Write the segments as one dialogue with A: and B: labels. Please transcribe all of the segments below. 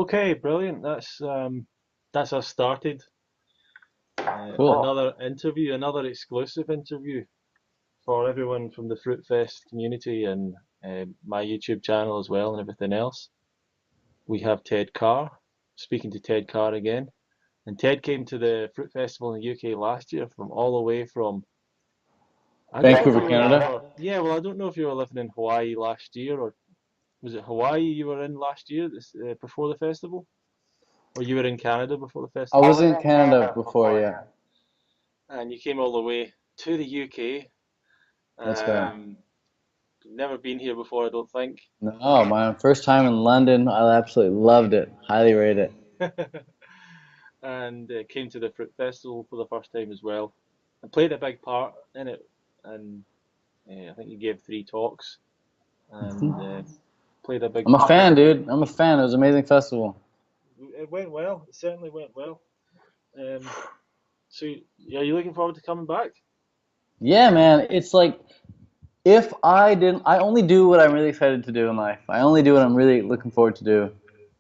A: Okay, brilliant. That's us started.
B: Cool.
A: Another interview, another exclusive interview for everyone from the Fruit Fest community and my YouTube channel as well and everything else. We have Ted Carr, speaking to Ted Carr again. And Ted came to the Fruit Festival in the UK last year from all the way from, I don't know if
B: Vancouver,
A: you were
B: Canada.
A: ever, yeah, well, I don't know if you were living in Hawaii last year or was it Hawaii you were in last year before the festival? Or you were in Canada before the
B: I
A: festival?
B: was in Canada before, yeah.
A: And you came all the way to the UK.
B: That's right.
A: Um, Never been here before, I don't think.
B: No, my first time in London. I absolutely loved it. Highly rate it.
A: And came to the Fruit Festival for the first time as well. And played a big part in it. And I think you gave three talks and
B: Mhm.
A: played a big
B: I'm a
A: part.
B: fan, dude. I'm a fan. It was an amazing festival.
A: It went well. It certainly went well. So, are you looking forward to coming back?
B: Yeah, man. It's like if I didn't, I only do what I'm really excited to do in life. I only do what I'm really looking forward to do.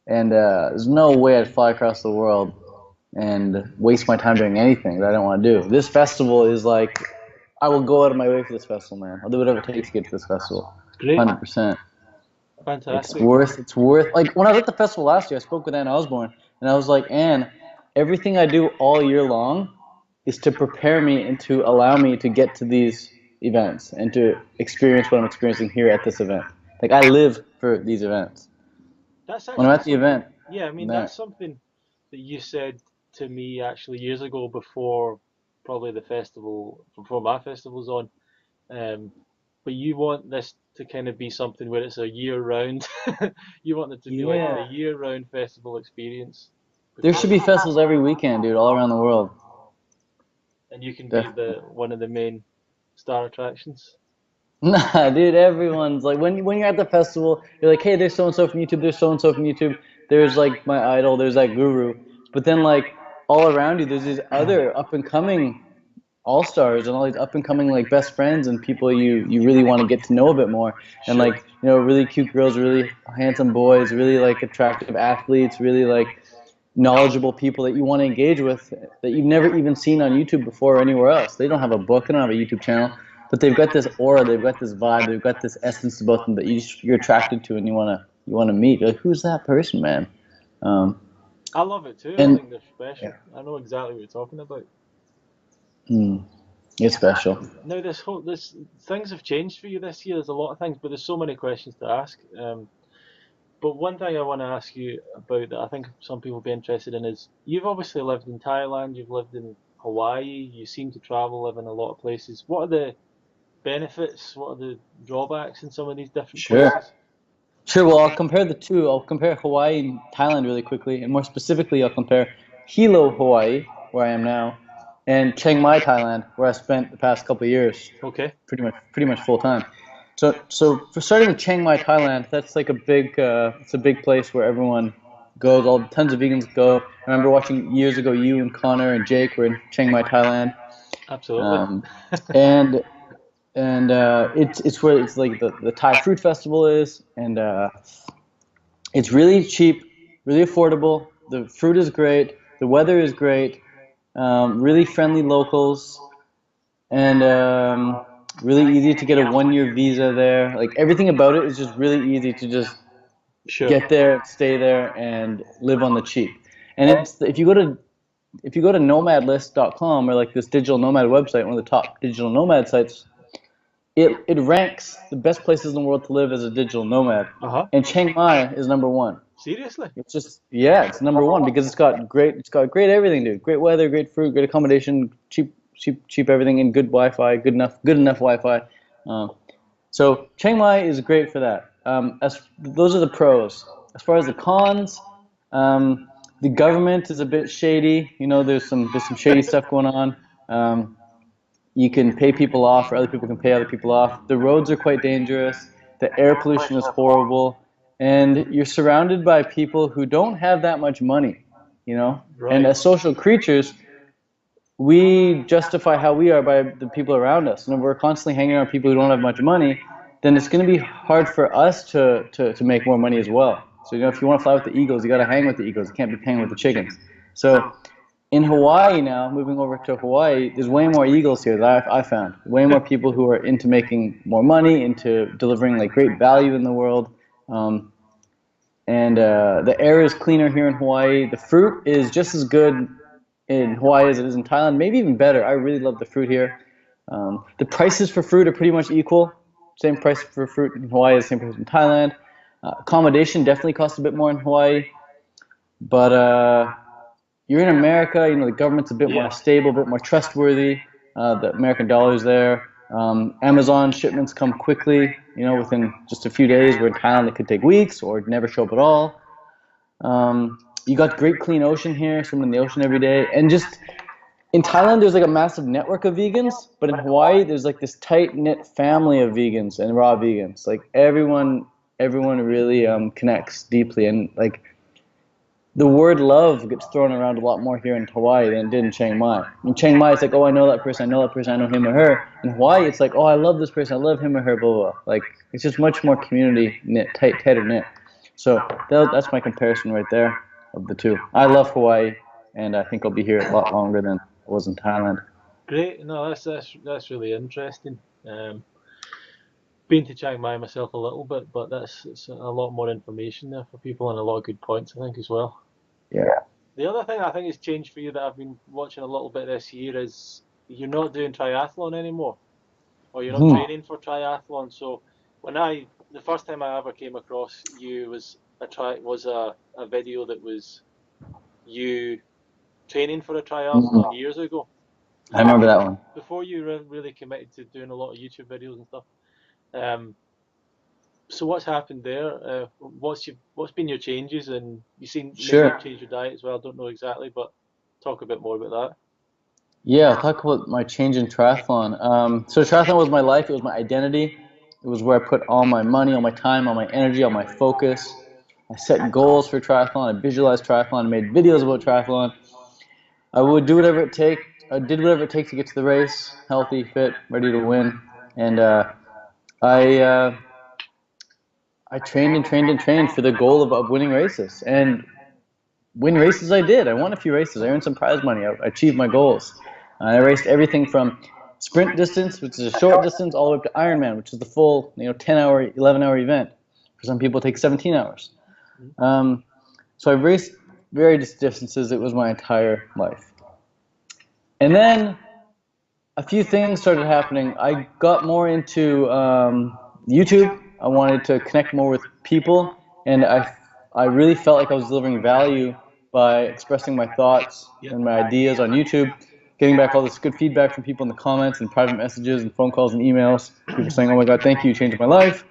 B: And there's no way I'd fly across the world and waste my time doing anything that I don't want to do. This festival is like, I will go out of my way for this festival, man. I'll do whatever it takes to get to this festival.
A: Great,
B: 100%.
A: fantastic.
B: It's worth, like, when I was at the festival last year, I spoke with Ann Osborne, and I was like, Ann, everything I do all year long is to prepare me and to allow me to get to these events and to experience what I'm experiencing here at this event. Like, I live for these events.
A: That's
B: When I'm
A: actually
B: at the
A: something.
B: event,
A: Yeah, I
B: I'm
A: mean that's
B: there.
A: something that you said to me actually years ago before probably the festival before my festival's on. Um, but you want this to kind of be something where it's a year round. You want it to be like a
B: Yeah.
A: year round festival experience
B: There should
A: because
B: be festivals every weekend, dude, all around the world.
A: and you can be
B: Definitely.
A: the one of the main star attractions.
B: Nah, dude, everyone's like when you're at the festival, you're like, hey, there's so and so from YouTube, there's so and so from YouTube, there's like my idol, there's that guru. But then like all around you, there's these other up and coming all stars and all these up and coming like best friends and people you really want to get to know a bit more. And
A: Sure.
B: like, really cute girls, really handsome boys, really like attractive athletes, really like knowledgeable people that you want to engage with that you've never even seen on YouTube before or anywhere else. They don't have a book, they don't have a YouTube channel, but they've got this aura, they've got this vibe, they've got this essence about them that you're attracted to and you want to meet. You're like, who's that person, man? Um,
A: I love it too. I
B: and
A: think they're special.
B: yeah,
A: I know exactly what you're talking about.
B: mm, it's special.
A: Now this things have changed for you this year. There's a lot of things, but there's so many questions to ask. But one thing I want to ask you about that I think some people will be interested in is you've obviously lived in Thailand, you've lived in Hawaii, you seem to travel, live in a lot of places. What are the benefits? What are the drawbacks in some of these different
B: Sure.
A: places?
B: Sure, well, I'll compare the two. I'll compare Hawaii and Thailand really quickly, and more specifically, I'll compare Hilo, Hawaii, where I am now, and Chiang Mai, Thailand, where I spent the past couple of years,
A: Okay.
B: pretty much full time. So for starting with Chiang Mai, Thailand, that's like it's a big place where everyone goes. All tons of vegans go. I remember watching years ago, you and Connor and Jake were in Chiang Mai, Thailand,
A: Absolutely.
B: um, and it's where it's like the Thai fruit festival is, and it's really cheap, really affordable. The fruit is great. The weather is great. Really friendly locals, and really easy to get a 1 year visa there. Like everything about it is just really easy to just
A: Sure.
B: get there, stay there, and live on the cheap. And it's if you go to nomadlist.com or like this digital nomad website, one of the top digital nomad sites, it ranks the best places in the world to live as a digital nomad,
A: Uh-huh.
B: and Chiang Mai is number one.
A: Seriously?
B: It's just yeah, it's number one because it's got great everything, dude. Great weather, great fruit, great accommodation, cheap everything, and good Wi-Fi, good enough Wi-Fi. Um, so Chiang Mai is great for that. As those are the pros. As far as the cons, um, the government is a bit shady. There's some shady stuff going on. Um, you can pay people off, or other people can pay other people off. The roads are quite dangerous. The air pollution is horrible, and you're surrounded by people who don't have that much money. And
A: Right.
B: as social creatures, we justify how we are by the people around us. And if we're constantly hanging around people who don't have much money, then it's going to be hard for us to make more money as well. So, if you want to fly with the eagles, you got to hang with the eagles. You can't be hanging with the chickens. So in Hawaii now, moving over to Hawaii, there's way more eagles here that I found. Way more people who are into making more money, into delivering like great value in the world. And the air is cleaner here in Hawaii. The fruit is just as good in Hawaii as it is in Thailand, maybe even better. I really love the fruit here. The prices for fruit are pretty much equal. Same price for fruit in Hawaii as the same price in Thailand. Accommodation definitely costs a bit more in Hawaii. But you're in America, the government's a bit more stable, a bit more trustworthy. The American dollar is there. Amazon shipments come quickly, within just a few days, where in Thailand it could take weeks or never show up at all. You got great clean ocean here, swimming in the ocean every day. And just in Thailand, there's like a massive network of vegans, but in Hawaii, there's like this tight-knit family of vegans and raw vegans. Like everyone really connects deeply, and like the word love gets thrown around a lot more here in Hawaii than it did in Chiang Mai. In Chiang Mai, it's like, oh, I know that person, I know that person, I know him or her. In Hawaii, it's like, oh, I love this person, I love him or her, blah, blah, blah. Like, it's just much more community knit, tighter knit. So that's my comparison right there of the two. I love Hawaii, and I think I'll be here a lot longer than I was in Thailand.
A: Great. No, that's really interesting. Been to Chiang Mai myself a little bit, but it's a lot more information there for people and a lot of good points, I think, as well.
B: Yeah.
A: The other thing I think has changed for you that I've been watching a little bit this year is you're not doing triathlon anymore, or you're not training for triathlon. So the first time I ever came across you was a video that was you training for a triathlon years ago.
B: I remember that one.
A: Before you really committed to doing a lot of YouTube videos and stuff. So what's happened there? What's been your changes? And you seem maybe you've changed your diet as well. I don't know exactly, but talk a bit more about that.
B: Yeah, I'll talk about my change in triathlon. So triathlon was my life. It was my identity. It was where I put all my money, all my time, all my energy, all my focus. I set goals for triathlon. I visualized triathlon. I made videos about triathlon. I would do whatever it takes. I did whatever it takes to get to the race, healthy, fit, ready to win. And I trained and trained and trained for the goal of winning races. And win races I did. I won a few races. I earned some prize money. I achieved my goals. I raced everything from sprint distance, which is a short distance, all the way up to Ironman, which is the full 10-hour, 11-hour event. For some people, it takes 17 hours. So I raced various distances. It was my entire life. And then a few things started happening. I got more into YouTube. I wanted to connect more with people, and I really felt like I was delivering value by expressing my thoughts and my ideas on YouTube, getting back all this good feedback from people in the comments and private messages and phone calls and emails. People saying, oh my God, thank you, you changed my life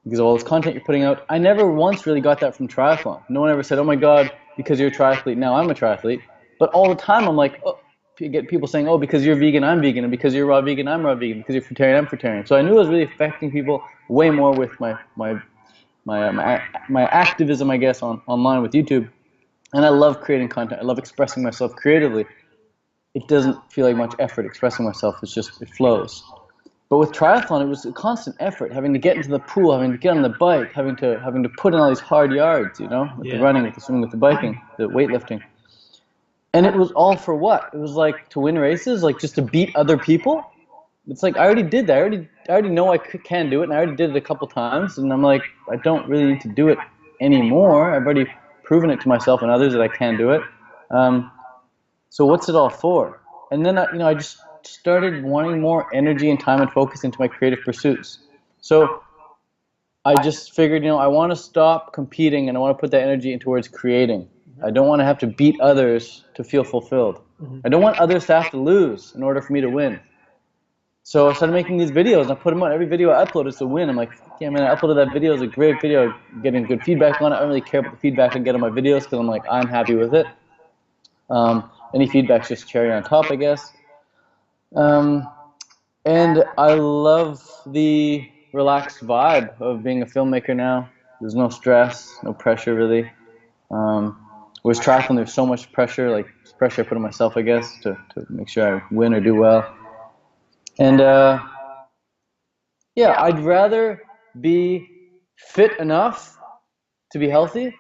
B: because of all this content you're putting out. I never once really got that from triathlon. No one ever said, oh my God, because you're a triathlete, now I'm a triathlete. But all the time I'm like, oh, you get people saying, oh, because you're vegan, I'm vegan, and because you're raw vegan, I'm raw vegan, because you're fruitarian, I'm fruitarian. So I knew it was really affecting people way more with my activism, I guess, online with YouTube. And I love creating content. I love expressing myself creatively. It doesn't feel like much effort expressing myself. It flows. But with triathlon, it was a constant effort, having to get into the pool, having to get on the bike, having to put in all these hard yards, with the running, with the swimming, with the biking, the weightlifting. And it was all for what? It was like to win races, like just to beat other people. It's like I already did that. I already know I can do it, and I already did it a couple times. And I'm like, I don't really need to do it anymore. I've already proven it to myself and others that I can do it. So what's it all for? And then I just started wanting more energy and time and focus into my creative pursuits. So I just figured, I want to stop competing and I want to put that energy towards creating. I don't want to have to beat others to feel fulfilled. I don't want others to have to lose in order for me to win. So I started making these videos, and I put them on. Every video I upload is a win. I'm like, yeah, man, I uploaded that video. It's a great video, getting good feedback on it. I don't really care about the feedback I get on my videos because I'm like, I'm happy with it. Any feedback's just cherry on top, I guess. And I love the relaxed vibe of being a filmmaker now. There's no stress, no pressure really. Whereas triathlon, there's so much pressure, like pressure I put on myself, I guess, to make sure I win or do well. And I'd rather be fit enough to be healthy,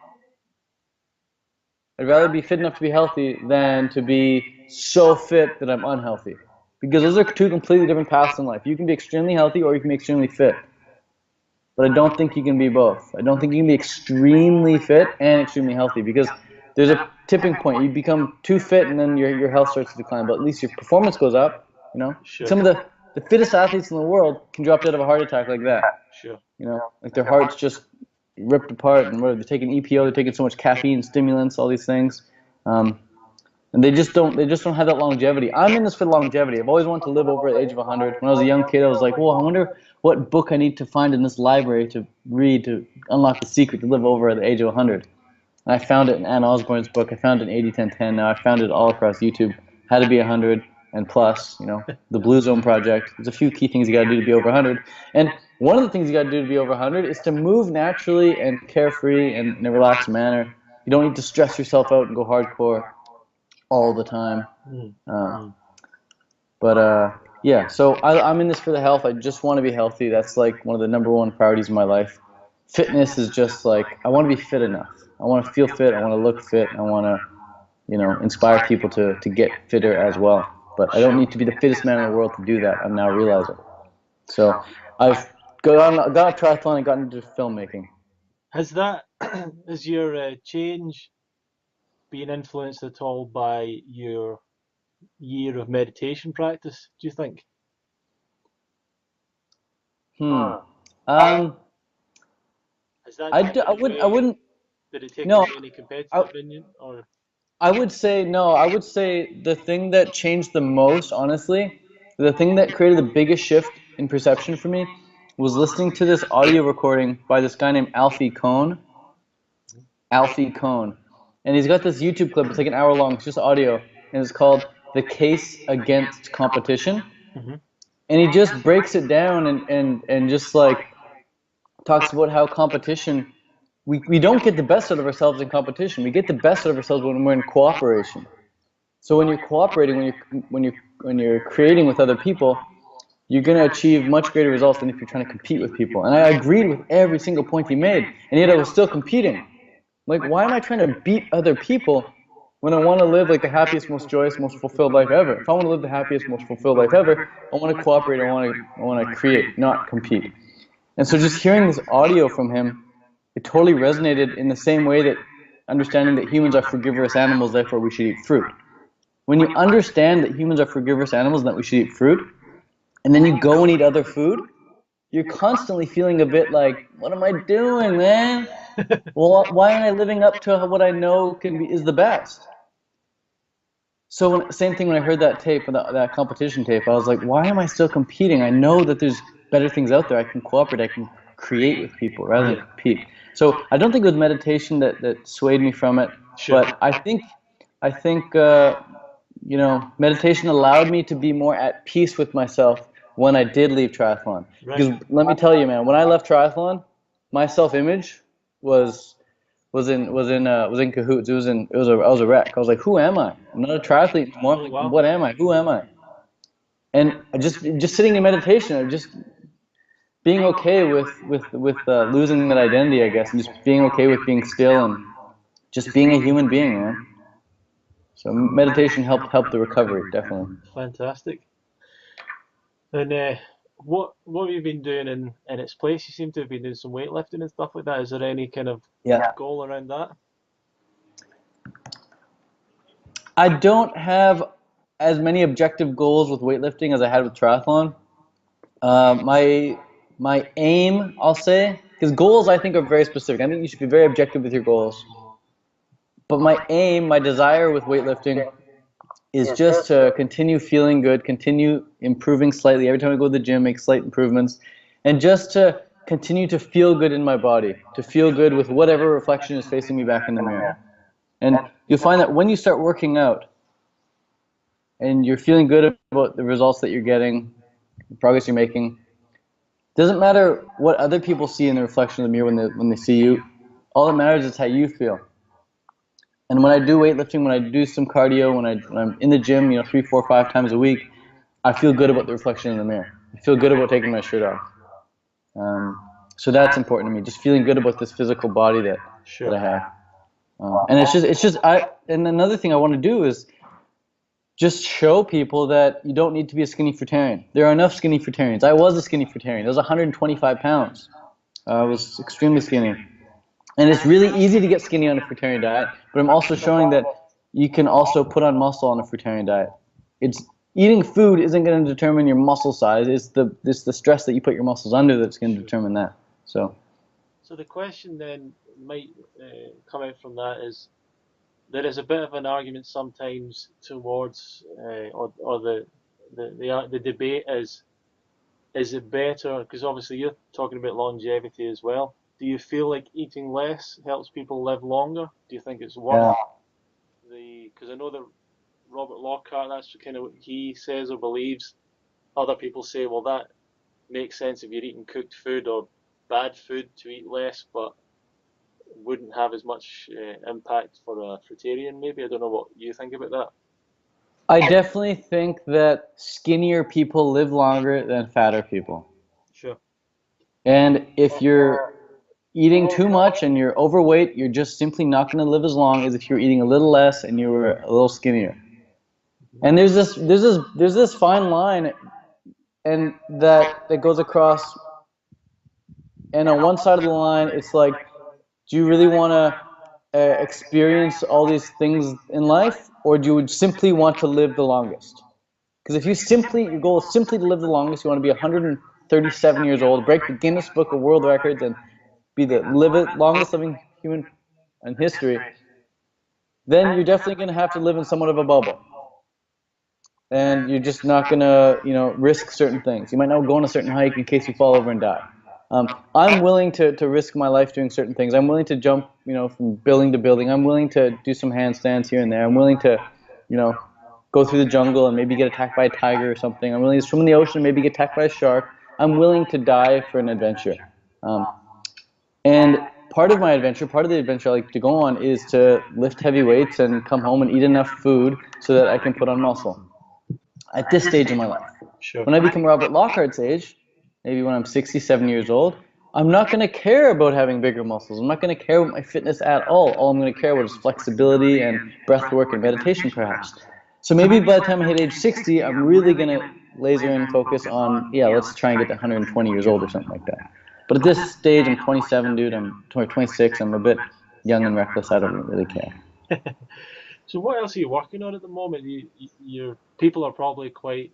B: I'd rather be fit enough to be healthy than to be so fit that I'm unhealthy. Because those are two completely different paths in life. You can be extremely healthy or you can be extremely fit. But I don't think you can be both. I don't think you can be extremely fit and extremely healthy, because there's a tipping point. You become too fit and then your health starts to decline, but at least your performance goes up, you know?
A: Sure.
B: Some of the fittest athletes in the world can drop dead of a heart attack like that.
A: Sure.
B: You know, like their heart's just ripped apart, and whatever, they're taking EPO, they're taking so much caffeine, stimulants, all these things. And they just don't have that longevity. I'm in this for longevity. I've always wanted to live over the age of 100. When I was a young kid, I was like, well, I wonder what book I need to find in this library to read to unlock the secret to live over at the age of 100. And I found it in Ann Osborne's book. I found it in 80-10-10. Now I found it all across YouTube. How to be 100 and plus, you know, the Blue Zone Project. There's a few key things you got to do to be over 100. And one of the things you got to do to be over 100 is to move naturally and carefree and in a relaxed manner. You don't need to stress yourself out and go hardcore all the time. Yeah, so I'm in this for the health. I just want to be healthy. That's like one of the #1 priorities in my life. Fitness is just like, I want to be fit enough. I want to feel fit. I want to look fit. I want to, you know, inspire people to get fitter as well. But I don't need to be the fittest man in the world to do that. I'm now realizing. So I've got a triathlon and gotten into filmmaking.
A: Has your change been influenced at all by your year of meditation practice, do you think? Has that
B: I wouldn't.
A: Did it take
B: No,
A: away any competitive opinion, or?
B: I would say no. I would say the thing that changed the most, honestly, the thing that created the biggest shift in perception for me was listening to this audio recording by this guy named Alfie Kohn. Alfie Kohn. And he's got this YouTube clip. It's like an hour long. It's just audio. And it's called The Case Against Competition. And he just breaks it down and just like talks about how competition, we don't get the best out of ourselves in competition. We get the best out of ourselves when we're in cooperation. So when you're cooperating, when you're creating with other people, you're going to achieve much greater results than if you're trying to compete with people. And I agreed with every single point he made, and yet I was still competing. Like, why am I trying to beat other people when I want to live like the happiest, most joyous, most fulfilled life ever? If I want to live the happiest, most fulfilled life ever, I want to cooperate, I want to create, not compete. And so just hearing this audio from him, it totally resonated in the same way that understanding that humans are frugivorous animals, therefore we should eat fruit. When you understand that humans are frugivorous animals and that we should eat fruit, and then you go and eat other food, you're constantly feeling a bit like, what am I doing, man? Well, why aren't I living up to what I know is the best? So same thing when I heard that tape, that competition tape, I was like, why am I still competing? I know that there's better things out there. I can cooperate. I can create with people rather than compete. So I don't think it was meditation that swayed me from it, but I think you know, meditation allowed me to be more at peace with myself when I did leave triathlon. Because let me tell you, man, when I left triathlon, my self-image was in cahoots. I was a wreck. I was like, who am I? I'm not a triathlete anymore. Like, what am I? Who am I? And I just sitting in meditation, or just being okay with losing that identity, I guess, and just being okay with being still and just being a human being, man. So meditation helped the recovery, definitely.
A: Fantastic. And what have you been doing in its place? You seem to have been doing some weightlifting and stuff like that. Is there any kind of goal around that?
B: I don't have as many objective goals with weightlifting as I had with triathlon. My aim, I'll say, because goals I think are very specific. I think you should be very objective with your goals. But my aim, my desire with weightlifting is just to continue feeling good, continue improving slightly. Every time I go to the gym, make slight improvements. And just to continue to feel good in my body, to feel good with whatever reflection is facing me back in the mirror. And you'll find that when you start working out and you're feeling good about the results that you're getting, the progress you're making, doesn't matter what other people see in the reflection of the mirror when they see you. All that matters is how you feel. And when I do weightlifting, when I do some cardio, when I'm in the gym, 3, 4, 5 times a week, I feel good about the reflection in the mirror. I feel good about taking my shirt off. So that's important to me. Just feeling good about this physical body that
A: Sure.
B: I have. And and another thing I want to do is just show people that you don't need to be a skinny fruitarian. There are enough skinny fruitarians. I was a skinny fruitarian. I was 125 pounds. I was extremely skinny. And it's really easy to get skinny on a fruitarian diet, but I'm also showing that you can also put on muscle on a fruitarian diet. It's eating food isn't going to determine your muscle size. It's the stress that you put your muscles under that's going to determine that. So
A: the question then might come out from that is there is a bit of an argument sometimes towards, or the debate is it better? Because obviously you're talking about longevity as well. Do you feel like eating less helps people live longer? Do you think it's worth
B: yeah,
A: because I know that Robert Lockhart, that's kind of what he says or believes. Other people say, well, that makes sense if you're eating cooked food or bad food to eat less, but wouldn't have as much impact for a fruitarian, maybe. I don't know what you think about that.
B: I definitely think that skinnier people live longer than fatter people.
A: Sure.
B: And if you're eating too much and you're overweight, you're just simply not going to live as long as if you're eating a little less and you were a little skinnier. And there's this fine line, and that goes across. And on one side of the line, it's like, do you really want to experience all these things in life, or do you simply want to live the longest? Because if your goal is simply to live the longest, you want to be 137 years old, break the Guinness Book of World Records, and be the longest living human in history, then you're definitely going to have to live in somewhat of a bubble. And you're just not going to, risk certain things. You might not go on a certain hike in case you fall over and die. I'm willing to risk my life doing certain things. I'm willing to jump, from building to building. I'm willing to do some handstands here and there. I'm willing to, go through the jungle and maybe get attacked by a tiger or something. I'm willing to swim in the ocean and maybe get attacked by a shark. I'm willing to die for an adventure. And part of the adventure I like to go on is to lift heavy weights and come home and eat enough food so that I can put on muscle at this stage in my life.
A: Sure.
B: When I become Robert Lockhart's age, maybe when I'm 67 years old, I'm not going to care about having bigger muscles. I'm not going to care about my fitness at all. All I'm going to care about is flexibility and breath work and meditation, perhaps. So maybe by the time I hit age 60, I'm really going to laser and focus on, let's try and get to 120 years old or something like that. But at this stage, I'm 27, dude. I'm 26. I'm a bit young and reckless. I don't really care.
A: So what else are you working on at the moment? Your people are probably quite,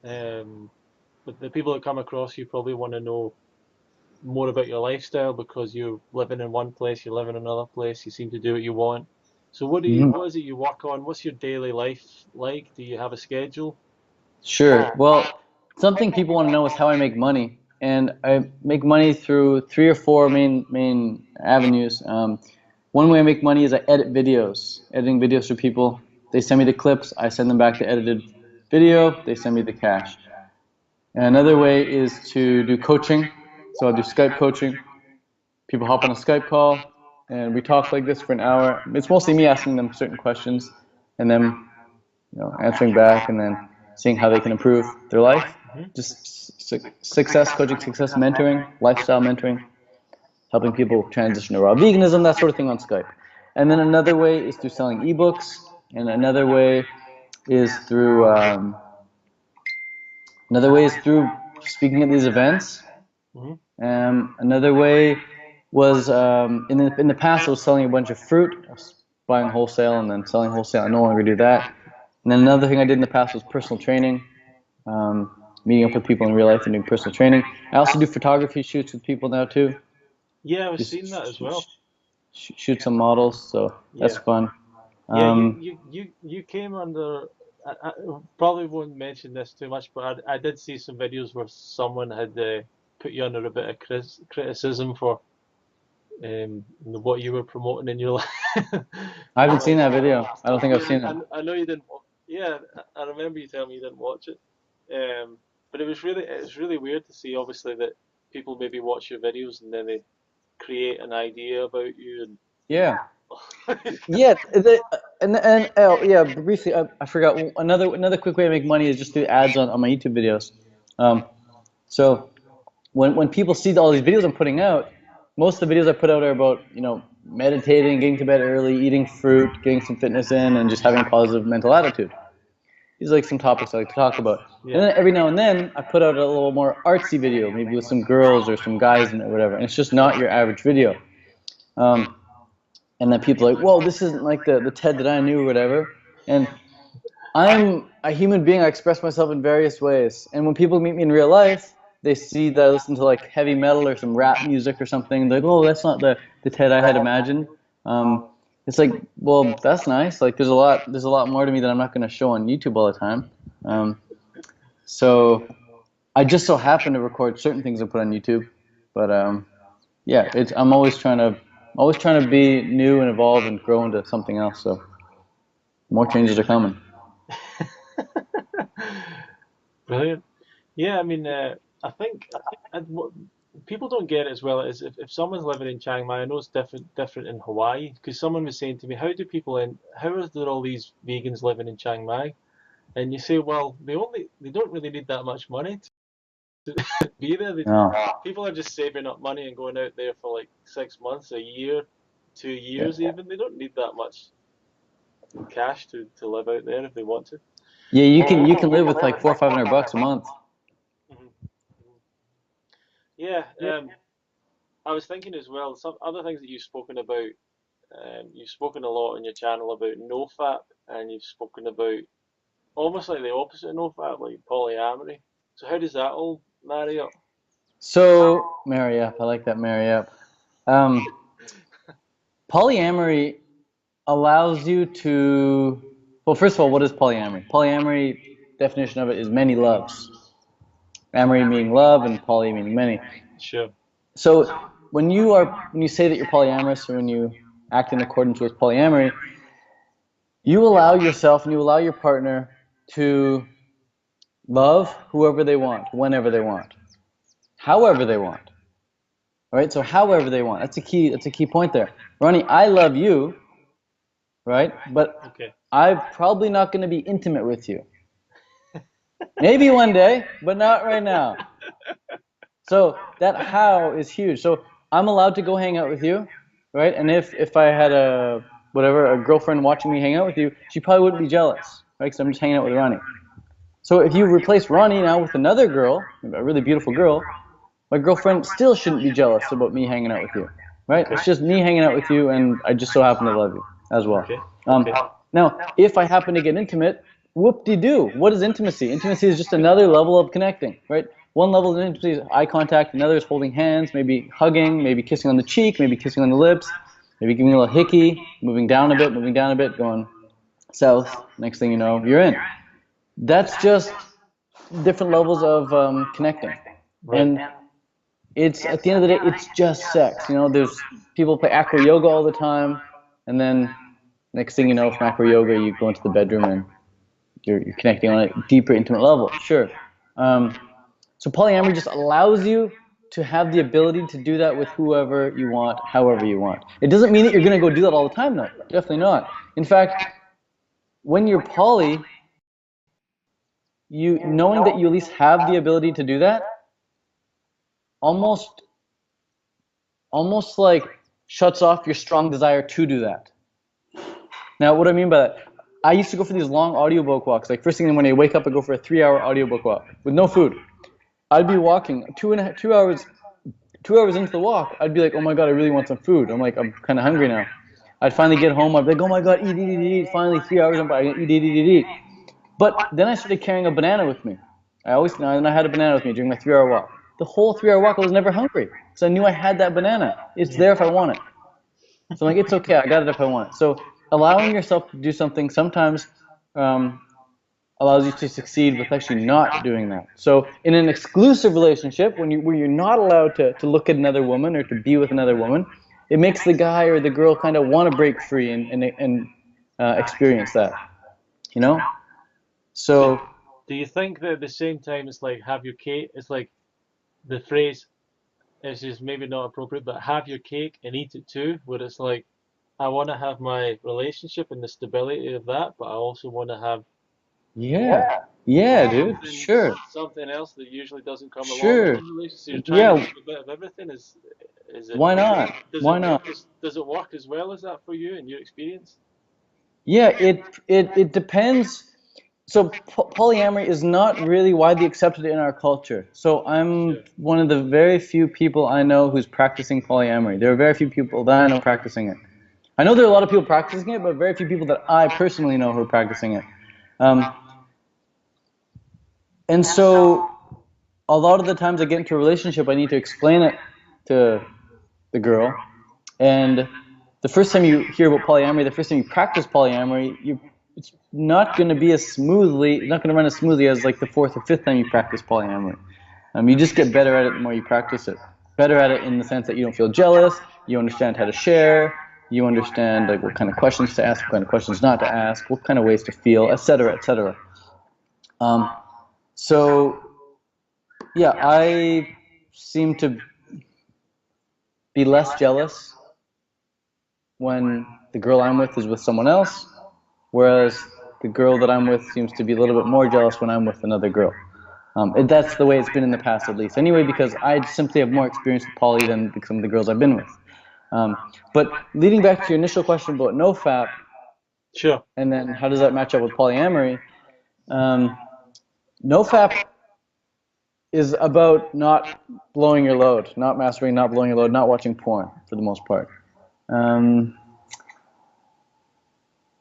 A: but the people that come across you probably want to know more about your lifestyle because you're living in one place, you live in another place, you seem to do what you want. So what is it you work on? What's your daily life like? Do you have a schedule?
B: Sure. Well, something people want to know is how I make money, and I make money through 3 or 4 main avenues. One way I make money is I edit videos, editing videos for people. They send me the clips, I send them back the edited video, they send me the cash. And another way is to do coaching. So I do Skype coaching. People hop on a Skype call, and we talk like this for an hour. It's mostly me asking them certain questions, and them, answering back, and then seeing how they can improve their life. Just success coaching, success mentoring, lifestyle mentoring, helping people transition to raw veganism, that sort of thing on Skype. And then another way is through selling ebooks, and another way is through speaking at these events. Another way was in the past I was selling a bunch of fruit. I was buying wholesale and then selling wholesale. I no longer do that. And then another thing I did in the past was personal training, meeting up with people in real life and doing personal training. I also do photography shoots with people now too.
A: Yeah, I was seeing that as well.
B: Shoot some models, so that's fun.
A: Yeah, you came under. I probably won't mention this too much, but I did see some videos where someone had put you under a bit of criticism for what you were promoting in your life.
B: I haven't seen that video. I don't think I've seen it.
A: I know you didn't. Yeah, I remember you telling me you didn't watch it. But it's really weird to see, obviously, that people maybe watch your videos and then they create an idea about you and.
B: Yeah. Yeah, briefly, I forgot another quick way to make money is just through ads on my YouTube videos. So when people see all these videos I'm putting out, most of the videos I put out are about, meditating, getting to bed early, eating fruit, getting some fitness in, and just having a positive mental attitude. These are like some topics I like to talk about. And
A: Yeah.
B: then every now and then I put out a little more artsy video, maybe with some girls or some guys in it or whatever. And it's just not your average video. Um, and then people are like, whoa, this isn't like the Ted that I knew or whatever. And I'm a human being. I express myself in various ways. And when people meet me in real life, they see that I listen to like heavy metal or some rap music or something. They're like, oh, that's not the Ted I had imagined. It's like, well, that's nice. Like, there's a lot more to me that I'm not going to show on YouTube all the time. Um, so I just so happen to record certain things and put on YouTube. But yeah, I'm always trying to be new and evolve and grow into something else. So more changes are coming.
A: Brilliant. Yeah, I mean, I think people don't get it as well as if someone's living in Chiang Mai. I know it's different in Hawaii because someone was saying to me, how is there all these vegans living in Chiang Mai? And you say, well, they don't really need that much money to be there.
B: No.
A: People are just saving up money and going out there for like 6 months, a year, two
B: Yeah.
A: years even. They don't need that much cash to live out there if they want to.
B: Yeah, you can live with like 400 or 500 bucks a month.
A: Mhm. Yeah, I was thinking as well, some other things that you've spoken about. You've spoken a lot on your channel about nofap, and you've spoken about almost like the opposite of nofap, like polyamory. So how does that all marry up?
B: So marry up. I like that marry up. Um, Polyamory allows you to. Well, first of all, what is polyamory? Polyamory definition of it is many loves. Amory meaning love, and poly meaning many.
A: Sure.
B: So when you say that you're polyamorous, or when you act in accordance with polyamory, you allow yourself and you allow your partner to love whoever they want, whenever they want, however they want. All right? So however they want. That's a key point there. Ronnie, I love you, right? But
A: Okay.
B: I'm probably not going to be intimate with you. Maybe one day, but not right now. So that how is huge. So I'm allowed to go hang out with you, right? And if I had a girlfriend watching me hang out with you, she probably wouldn't be jealous, right? Because I'm just hanging out with Ronnie. So if you replace Ronnie now with another girl, a really beautiful girl, my girlfriend still shouldn't be jealous about me hanging out with you, right?
A: Okay.
B: It's just me hanging out with you, and I just so happen to love you as well.
A: Okay.
B: Um,
A: Okay.
B: Now, if I happen to get intimate, whoop-de-doo. What is intimacy? Intimacy is just another level of connecting, right? One level of intimacy is eye contact, another is holding hands, maybe hugging, maybe kissing on the cheek, maybe kissing on the lips, maybe giving a little hickey, moving down a bit, going south. Next thing you know, you're in. That's just different levels of connecting.
A: Right.
B: And it's at the end of the day, it's just sex. There's people play acro yoga all the time, and then next thing you know, from acro yoga, you go into the bedroom and you're connecting on a deeper, intimate level. Sure. Um, so polyamory just allows you to have the ability to do that with whoever you want, however you want. It doesn't mean that you're going to go do that all the time, though. Definitely not. In fact, when you're poly, you knowing that you at least have the ability to do that, almost almost like shuts off your strong desire to do that. Now, what do I mean by that? I used to go for these long audiobook walks. Like first thing when I wake up, I go for a 3-hour audiobook walk with no food. I'd be walking 2 hours, 2 hours into the walk. I'd be like, oh my god, I really want some food. I'm kind of hungry now. I'd finally get home. I'd be like, oh my god, eat. Finally, 3 hours. I'm like, eat. But then I started carrying a banana with me. And I had a banana with me during my 3-hour walk. The whole 3-hour walk, I was never hungry because I knew I had that banana. It's there if I want it. So I'm like, it's okay, I got it if I want it. So allowing yourself to do something sometimes um, allows you to succeed with actually not doing that. So in an exclusive relationship, where you're not allowed to look at another woman or to be with another woman, it makes the guy or the girl kind of want to break free and experience that, you know?
A: So,
B: So
A: do you think that at the same time it's like have your cake? It's like the phrase is just maybe not appropriate, but have your cake and eat it too. Where it's like I want to have my relationship and the stability of that, but I also want to have
B: Yeah. Yeah, dude.
A: Something
B: Sure.
A: something else that usually doesn't come along in
B: Sure.
A: a relationship. So you're trying to
B: Yeah.
A: give a bit of everything. Is it
B: Why not?
A: does
B: Why
A: it
B: not?
A: work as well as that for you in your experience?
B: Yeah, it depends. So polyamory is not really widely accepted in our culture. So I'm
A: Sure.
B: one of the very few people I know who's practicing polyamory. There are very few people that I know practicing it. I know there are a lot of people practicing it, but very few people that I personally know who are practicing it. Um, and so a lot of the times I get into a relationship, I need to explain it to the girl. And the first time you hear about polyamory, the first time you practice polyamory, it's not going to be as smoothly, not going to run as smoothly as like the fourth or fifth time you practice polyamory. You just get better at it the more you practice it. Better at it in the sense that you don't feel jealous, you understand how to share, you understand like what kind of questions to ask, what kind of questions not to ask, what kind of ways to feel, etc., etc. Um, so yeah, I seem to be less jealous when the girl I'm with is with someone else, whereas the girl that I'm with seems to be a little bit more jealous when I'm with another girl. That's the way it's been in the past, at least. Anyway, because I simply have more experience with poly than some of the girls I've been with. But leading back to your initial question about nofap,
A: Sure.
B: and then how does that match up with polyamory? Nofap is about not blowing your load, not masturbating, not blowing your load, not watching porn for the most part.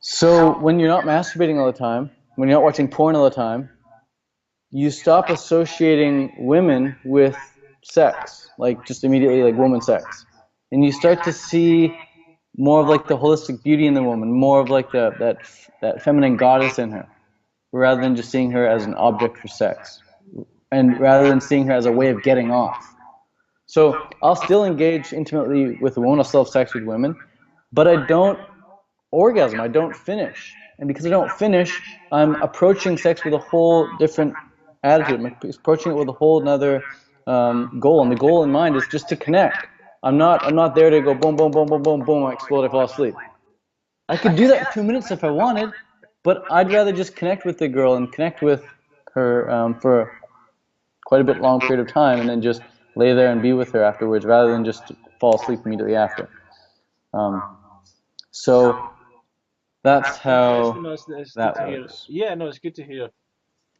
B: So when you're not masturbating all the time, when you're not watching porn all the time, you stop associating women with sex, like just immediately like woman sex. And you start to see more of like the holistic beauty in the woman, more of like that feminine goddess in her, rather than just seeing her as an object for sex. And rather than seeing her as a way of getting off. So I'll still engage intimately with a woman, I'll still have sex with women, but I don't orgasm, I don't finish. And because I don't finish, I'm approaching sex with a whole different attitude. I'm approaching it with a whole another goal. And the goal in mind is just to connect. I'm not there to go boom, boom, boom, boom, boom, boom, I explode, I fall asleep. I could do that in 2 minutes if I wanted, but I'd rather just connect with the girl and connect with her for quite a bit long period of time and then just lay there and be with her afterwards rather than just fall asleep immediately after. So that's how
A: Interesting. No, it's good
B: that
A: to hear.
B: works.
A: Yeah, no, it's good to hear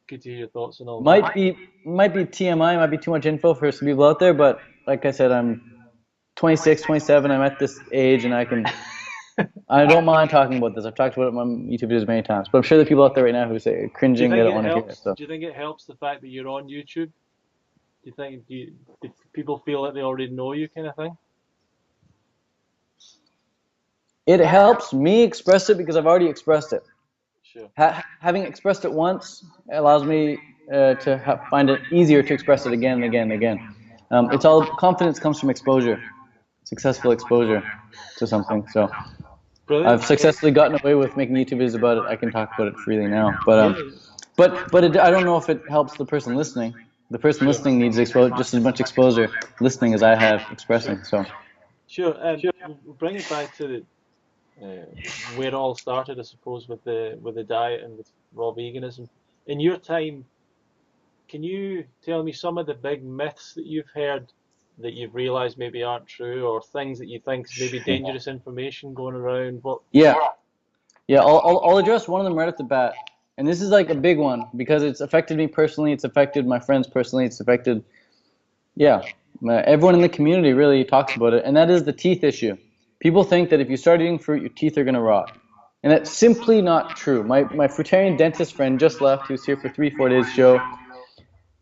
A: your thoughts and all
B: Might
A: that.
B: be might be TMI, might be too much info for some people out there, but like I said, I'm 26, 27. I'm at this age, and I don't mind talking about this. I've talked about it on my YouTube videos many times, but I'm sure there are people out there right now who say
A: Do you
B: cringing, they
A: think
B: don't
A: it
B: want to hear it.
A: helps?
B: So
A: Do you think it helps the fact that you're on YouTube? Do people feel like they already know you, kind of thing?
B: it helps me express it because I've already expressed it.
A: Sure.
B: Having expressed it once allows me to find it easier to express it again and again and again. It's all confidence comes from exposure, successful exposure to something. So
A: Brilliant.
B: I've successfully gotten away with making YouTube videos about it. I can talk about it freely now.
A: Yeah.
B: I don't know if it helps the person listening. The person
A: Sure.
B: listening needs just as much exposure listening as I have
A: Sure.
B: expressing. So
A: Sure. We'll bring it back to where it all started, I suppose, with the diet and with raw veganism. In your time, can you tell me some of the big myths that you've heard that you've realized maybe aren't true, or things that you think is maybe
B: sure.
A: dangerous information going around? What?
B: Yeah, yeah. I'll address one of them right off the bat, and this is like a big one because it's affected me personally. It's affected my friends personally. It's affected yeah, everyone in the community really talks about it, and that is the teeth issue. People think that if you start eating fruit, your teeth are going to rot. And that's simply not true. My fruitarian dentist friend just left. He was here for 3, 4 days, Joe.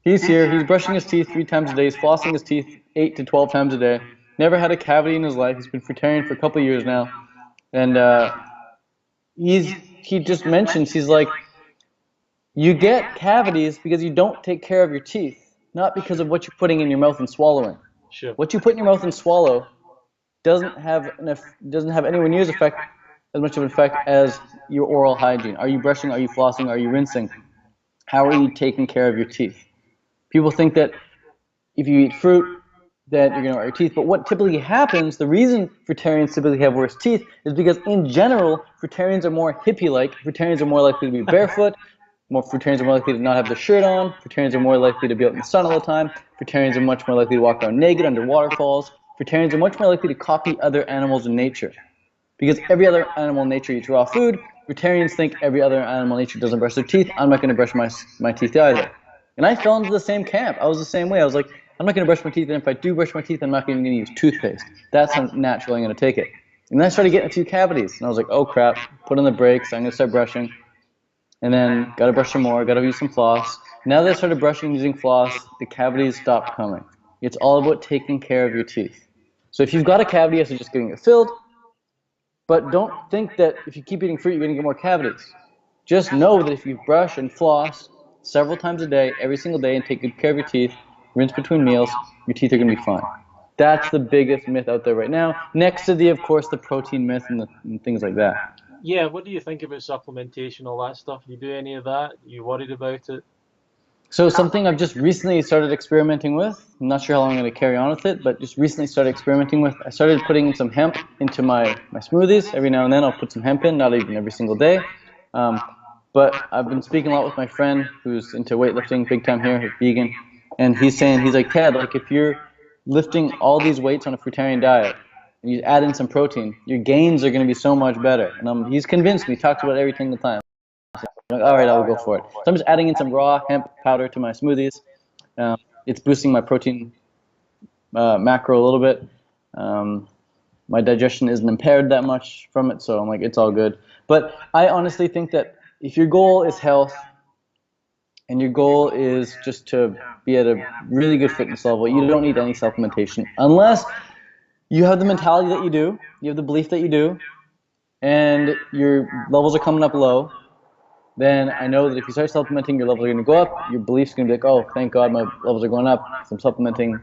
B: He's here. He's brushing his teeth 3 times a day. He's flossing his teeth 8 to 12 times a day. Never had a cavity in his life. He's been fruitarian for a couple of years now. And he just mentions, he's like, you get cavities because you don't take care of your teeth, not because of what you're putting in your mouth and swallowing.
A: Sure.
B: What you put in your mouth and swallow doesn't have anywhere near as much of an effect as your oral hygiene. Are you brushing? Are you flossing? Are you rinsing? How are you taking care of your teeth? People think that if you eat fruit, that you're going to rot your teeth. But what typically happens, the reason fruitarians typically have worse teeth is because in general, fruitarians are more hippie-like. Fruitarians are more likely to be barefoot. More fruitarians are more likely to not have their shirt on. Fruitarians are more likely to be out in the sun all the time. Fruitarians are much more likely to walk around naked under waterfalls. Fruitarians are much more likely to copy other animals in nature. Because every other animal in nature eats raw food, fruitarians think every other animal in nature doesn't brush their teeth. I'm not going to brush my teeth either. And I fell into the same camp. I was the same way. I was like, I'm not going to brush my teeth, and if I do brush my teeth, I'm not even going to use toothpaste. That's how natural I'm going to take it. And then I started getting a few cavities, and I was like, oh crap, put on the brakes, I'm going to start brushing. And then got to brush some more, got to use some floss. Now that I started brushing and using floss, the cavities stopped coming. It's all about taking care of your teeth. So if you've got a cavity, I suggest getting it filled. But don't think that if you keep eating fruit, you're going to get more cavities. Just know that if you brush and floss several times a day, every single day, and take good care of your teeth, rinse between meals, your teeth are going to be fine. That's the biggest myth out there right now, next to of course, the protein myth and things like that.
A: Yeah, what do you think about supplementation, all that stuff? You do any of that? You worried about it?
B: So something I've just recently started experimenting with, I'm not sure how long I'm going to carry on with it, but just recently started experimenting with, I started putting some hemp into my smoothies. Every now and then I'll put some hemp in, not even every single day. But I've been speaking a lot with my friend who's into weightlifting big time here, who's vegan, and he's like, Ted, like if you're lifting all these weights on a fruitarian diet, and you add in some protein, your gains are going to be so much better. And he's convinced me, he talks about it every single time. I'm like, all right, I'll go for it. So I'm just adding in some raw hemp powder to my smoothies. It's boosting my protein macro a little bit. My digestion isn't impaired that much from it, so I'm like, it's all good. But I honestly think that if your goal is health and your goal is just to be at a really good fitness level, you don't need any supplementation unless you have the mentality that you do, you have the belief that you do, and your levels are coming up low. Then I know that if you start supplementing, your levels are going to go up. Your belief's going to be like, oh, thank God my levels are going up. So I'm supplementing.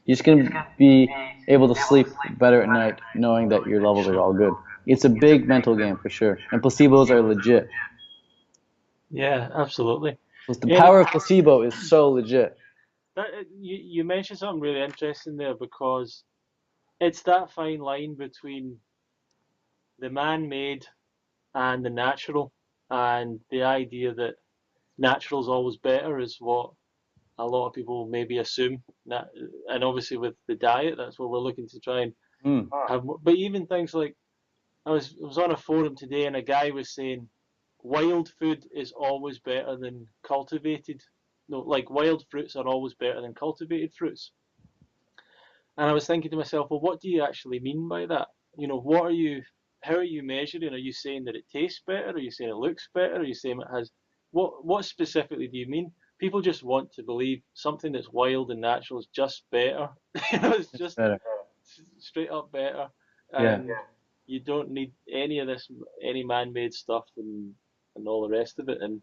B: You're just going to be able to sleep better at night knowing that your levels are all good. It's a big mental game for sure. And placebos are legit.
A: Yeah, absolutely.
B: The power of placebo is so legit.
A: You mentioned something really interesting there, because it's that fine line between the man-made and the natural, and the idea that natural's always better is what a lot of people maybe assume. And obviously with the diet, that's what we're looking to try and have. But even things like, I was on a forum today, and a guy was saying wild food is always better than cultivated. No, like wild fruits are always better than cultivated fruits. And I was thinking to myself, well, what do you actually mean by that? What are you, how are you measuring? Are you saying that it tastes better? Are you saying it looks better? Are you saying it has, what specifically do you mean? People just want to believe something that's wild and natural is just better. It's just better. Straight up better. And you don't need any of this, any man-made stuff and all the rest of it. And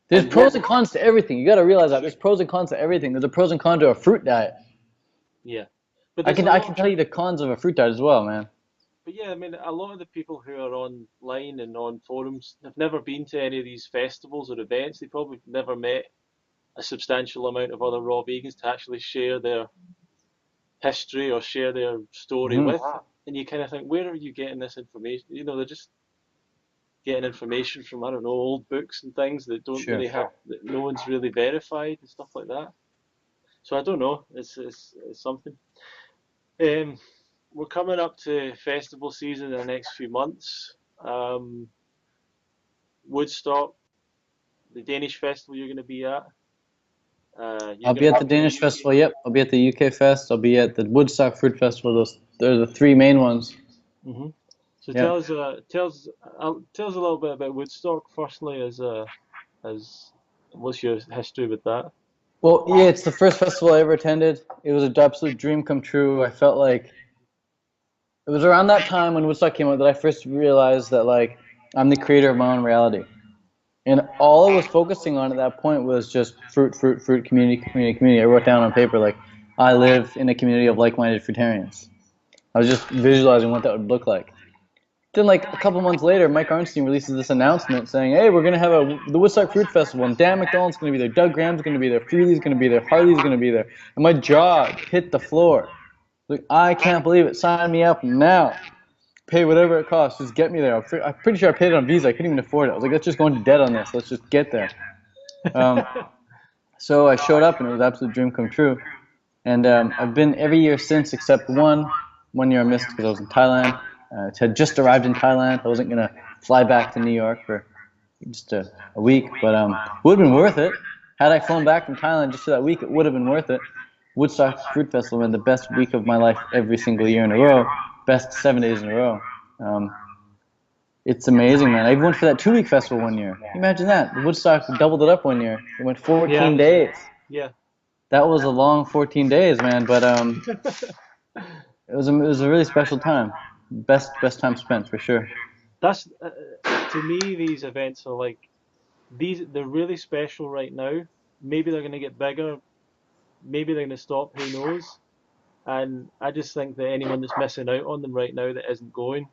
B: there's pros and cons to everything. You got to realize that there's pros and cons to everything. There's a pros and cons to a fruit diet.
A: Yeah,
B: but I can tell you the cons of a fruit diet as well, man.
A: But yeah, I mean, a lot of the people who are online and on forums have never been to any of these festivals or events. They probably never met a substantial amount of other raw vegans to actually share their history or share their story with. And you kind of think, where are you getting this information? They're just getting information from, I don't know, old books and things that don't really have, that no one's really verified and stuff like that. So I don't know. It's something. We're coming up to festival season in the next few months. Woodstock, the Danish festival you're going to be at.
B: I'll be at the Danish festival. Yep, I'll be at the UK Fest. I'll be at the Woodstock Fruit Festival. They're the three main ones.
A: Mm-hmm. So tell us a little bit about Woodstock. Firstly, as what's your history with that?
B: Well, yeah, it's the first festival I ever attended. It was an absolute dream come true. I felt like it was around that time when Woodstock came out that I first realized that like I'm the creator of my own reality. And all I was focusing on at that point was just fruit, community. I wrote down on paper like I live in a community of like-minded fruitarians. I was just visualizing what that would look like. Then like a couple months later, Mike Arnstein releases this announcement saying, hey, we're going to have the Woodstock Fruit Festival, and Dan McDonald's going to be there, Doug Graham's going to be there, Freely's going to be there, Harley's going to be there. And my jaw hit the floor. Like, I can't believe it. Sign me up now. pay whatever it costs. Just get me there. I'm pretty sure I paid it on Visa. I couldn't even afford it. I was like, let's just go into debt on this. Let's just get there. So I showed up, and it was an absolute dream come true. And I've been every year since, except one. 1 year I missed because I was in Thailand. Had just arrived in Thailand. I wasn't gonna fly back to New York for just a week, but it would have been worth it. Had I flown back from Thailand just for that week, it would have been worth it. Woodstock Fruit Festival, man, the best week of my life every single year in a row. Best 7 days in a row. It's amazing, man. I even went for that 2-week festival 1 year. Imagine that. Woodstock doubled it up 1 year. It went 14 days.
A: Yeah.
B: That was a long 14 days, man. But it was a really special time. Best time spent for sure.
A: That's to me, these events are like they're really special right now. Maybe they're going to get bigger. Maybe they're going to stop. Who knows? And I just think that anyone that's missing out on them right now that isn't going,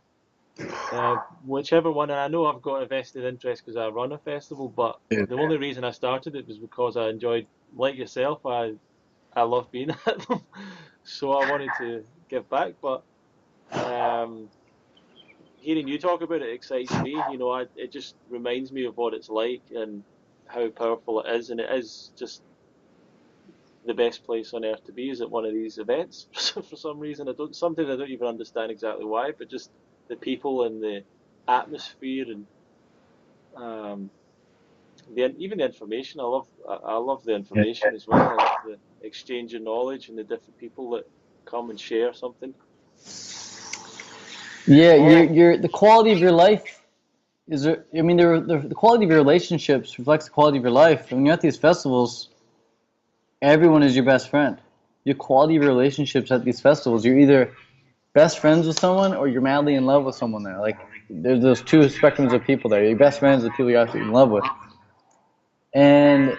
A: whichever one, and I know I've got a vested interest because I run a festival, but the only reason I started it was because I enjoyed, like yourself, I love being at them, so I wanted to give back. But hearing you talk about it excites me. You know, it just reminds me of what it's like and how powerful it is, and it is just the best place on earth to be is at one of these events. For some reason, sometimes I don't even understand exactly why, but just the people and the atmosphere and even the information. I love the information as well. I love the exchange of knowledge and the different people that come and share something.
B: Yeah, the quality of your life is. I mean, the quality of your relationships reflects the quality of your life. When you're at these festivals, everyone is your best friend. Your quality of your relationships at these festivals, you're either best friends with someone or you're madly in love with someone there. Like, there's those two spectrums of people there. Your best friends are the people you're absolutely in love with. And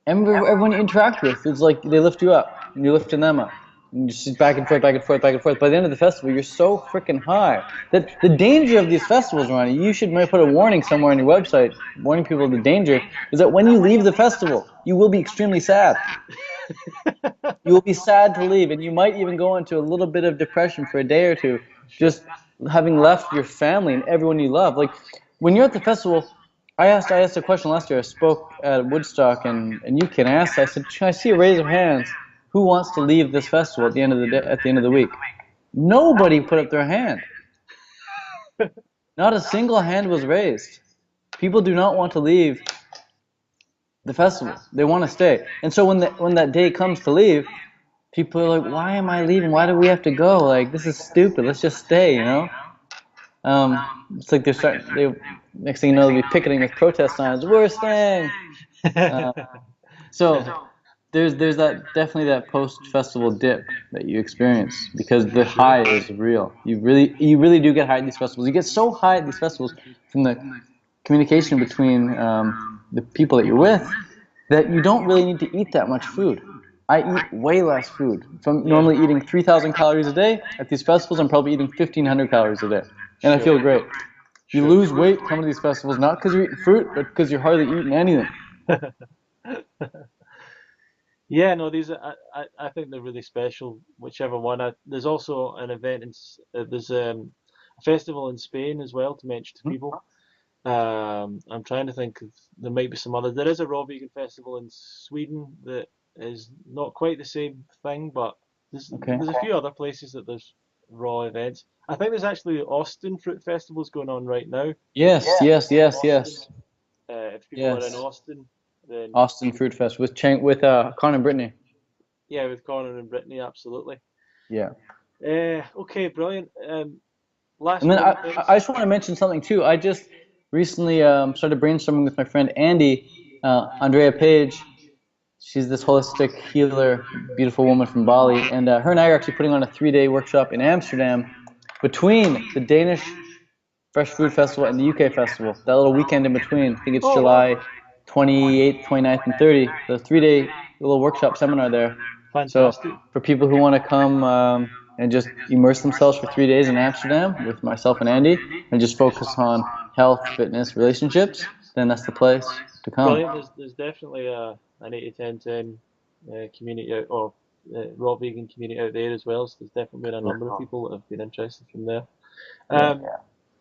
B: everyone you interact with, it's like they lift you up and you're lifting them up. And you just back and forth, back and forth, back and forth. By the end of the festival, you're so freaking high that the danger of these festivals, Ronnie, you should maybe put a warning somewhere on your website, warning people of the danger, is that when you leave the festival, you will be extremely sad. You will be sad to leave, and you might even go into a little bit of depression for a day or two, just having left your family and everyone you love. Like, when you're at the festival, I asked a question last year. I spoke at Woodstock and UK, and I said, "Can I see a raise of hands? Who wants to leave this festival at the end of the day, at the end of the week?" Nobody put up their hand. Not a single hand was raised. People do not want to leave the festival. They want to stay. And so when that day comes to leave, people are like, "Why am I leaving? Why do we have to go? Like, this is stupid. Let's just stay," you know? It's like next thing you know, they'll be picketing with protest signs. "We're staying." So there's definitely that post-festival dip that you experience because the high is real. You really do get high at these festivals. You get so high at these festivals from the communication between the people that you're with that you don't really need to eat that much food. I eat way less food. If I'm normally eating 3,000 calories a day, at these festivals I'm probably eating 1,500 calories a day. And I feel great. You lose weight coming to these festivals not because you're eating fruit, but because you're hardly eating anything.
A: Yeah, no, I think they're really special. Whichever one. There's also an event there's a festival in Spain as well to mention to people. I'm trying to think of there might be some others. There is a raw vegan festival in Sweden that is not quite the same thing, but there's a few other places that there's raw events. I think there's actually Austin Fruit Festivals going on right now.
B: Yes.
A: If people are in Austin. Then
B: Austin Fruit Fest with Connor and Brittany.
A: Yeah, with Connor and Brittany, absolutely.
B: Yeah.
A: Okay, brilliant.
B: And then I just want to mention something too. I just recently started brainstorming with my friend Andy, Andrea Page. She's this holistic healer, beautiful woman from Bali, and her and I are actually putting on a 3-day workshop in Amsterdam between the Danish Fresh Food Festival and the UK Festival. That little weekend in between. I think it's July 28th, 29th, and 30th. The 3-day little workshop seminar there.
A: Fantastic.
B: So for people who want to come and just immerse themselves for 3 days in Amsterdam with myself and Andy and just focus on health, fitness, relationships, then that's the place to come.
A: Brilliant. There's definitely an 8 to 10 community or raw vegan community out there as well. So there's definitely been a number of people that have been interested from there.
B: Yeah.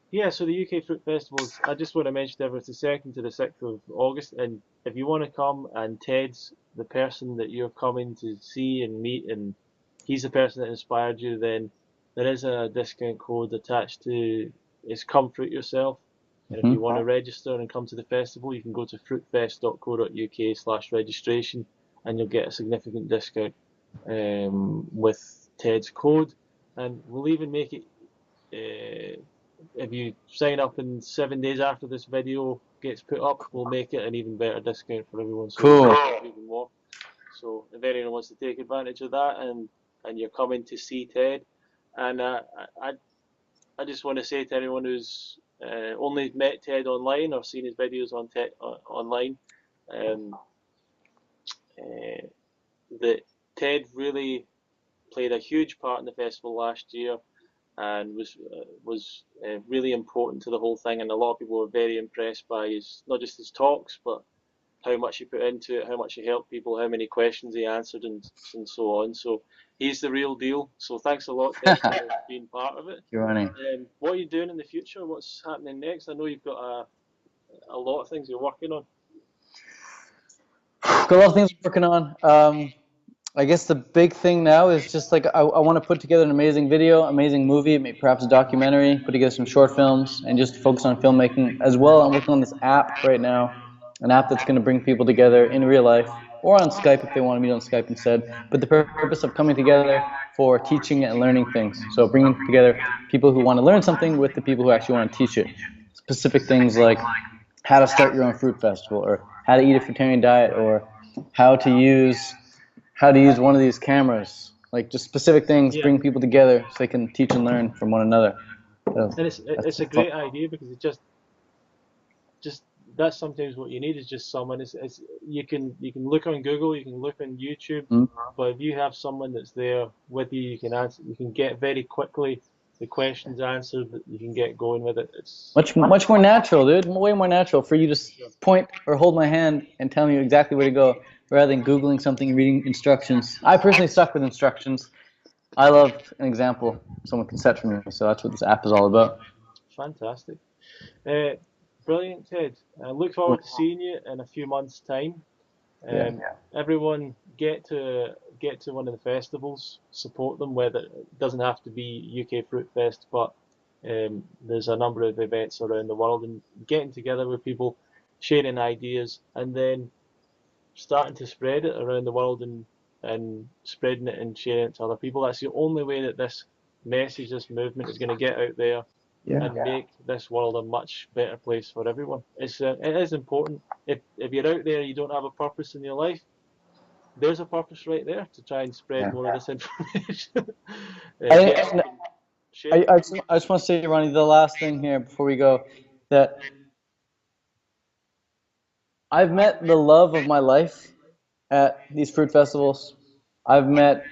A: Yeah, so the UK Fruit Festivals, I just want to mention there, it's the 2nd to the 6th of August, and if you want to come and Ted's the person that you're coming to see and meet, and he's the person that inspired you, then there is a discount code attached to it's Come Fruit Yourself. And if you want to register and come to the festival, you can go to fruitfest.co.uk/registration and you'll get a significant discount with Ted's code. And we'll even make it if you sign up in 7 days after this video gets put up, we'll make it an even better discount for everyone. So
B: Cool.
A: even more. So if anyone wants to take advantage of that and you're coming to see Ted, and I just want to say to anyone who's only met Ted online or seen his videos on online, um, that Ted really played a huge part in the festival last year and was really important to the whole thing. And a lot of people were very impressed by his not just his talks, but how much he put into it, how much he helped people, how many questions he answered, and so on. So he's the real deal. So thanks a lot, Ted, for being part of it.
B: You're running.
A: What are you doing in the future? What's happening next? I know you've got a lot of things you're working on.
B: Got a lot of things I'm working on. I guess the big thing now is just like I want to put together an amazing video, amazing movie, maybe perhaps a documentary, put together some short films, and just focus on filmmaking as well. I'm working on this app right now, an app that's going to bring people together in real life or on Skype if they want to meet on Skype instead. But the purpose of coming together for teaching and learning things. So bringing together people who want to learn something with the people who actually want to teach it. Specific things like how to start your own fruit festival, or how to eat a fruitarian diet, or how to use one of these cameras, like just specific things, bring people together so they can teach and learn from one another. So
A: and it's a great idea because it just that's sometimes what you need is just someone. It's you can look on Google, you can look on YouTube, but if you have someone that's there with you, you can answer, you can get very quickly the questions answered, you can get going with it. It's
B: much more natural, dude. Way more natural for you to point or hold my hand and tell me exactly where to go, rather than Googling something and reading instructions. I personally suck with instructions. I love an example someone can set for me, so that's what this app is all about.
A: fantastic. Brilliant, Ted. I look forward to seeing you in a few months' time. Everyone get to one of the festivals, support them. Whether it doesn't have to be UK Fruit Fest, but there's a number of events around the world, and getting together with people, sharing ideas, and then starting to spread it around the world and spreading it and sharing it to other people. That's the only way that this message, this movement is going to get out there and make this world a much better place for everyone. It is important. If you're out there and you don't have a purpose in your life, there's a purpose right there to try and spread more of this information.
B: I just want to say, Ronnie, the last thing here before we go, that I've met the love of my life at these fruit festivals. I've met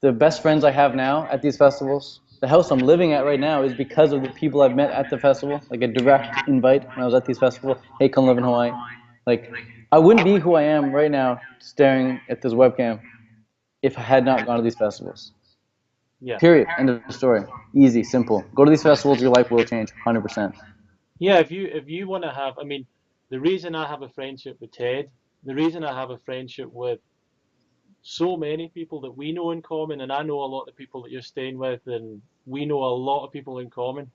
B: the best friends I have now at these festivals. The house I'm living at right now is because of the people I've met at the festival, like a direct invite when I was at these festivals. Hey, come live in Hawaii. Like, I wouldn't be who I am right now staring at this webcam if I had not gone to these festivals.
A: Yeah.
B: Period. End of the story. Easy, simple. Go to these festivals, your life will change 100%.
A: Yeah, if you want to have, I mean, the reason I have a friendship with Ted, the reason I have a friendship with so many people that we know in common, and I know a lot of people that you're staying with, and we know a lot of people in common.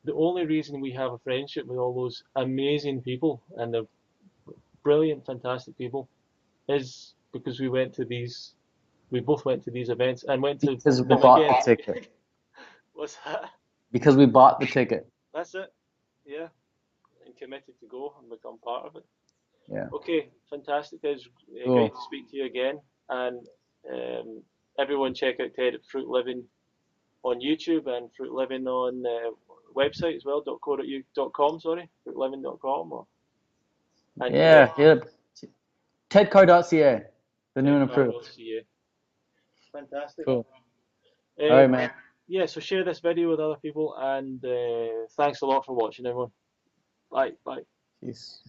A: The only reason we have a friendship with all those amazing people and the brilliant, fantastic people is because we both went to these events and went to
B: Because we
A: them
B: bought
A: again.
B: the ticket.
A: What's that?
B: Because we bought the ticket.
A: That's it. Yeah, and committed to go and become part of it.
B: Yeah.
A: Okay, fantastic. It's
B: Cool.
A: great to speak to you again. And everyone check out Ted at Fruit Living on YouTube and Fruit Living on website as well, .co.uk.com, sorry, fruitliving.com.
B: Yeah. Tedcar.ca, the new and improved.
A: TedCar.ca. Fantastic.
B: Cool. All right, man.
A: Yeah, so share this video with other people, and thanks a lot for watching, everyone. Bye.
B: Peace.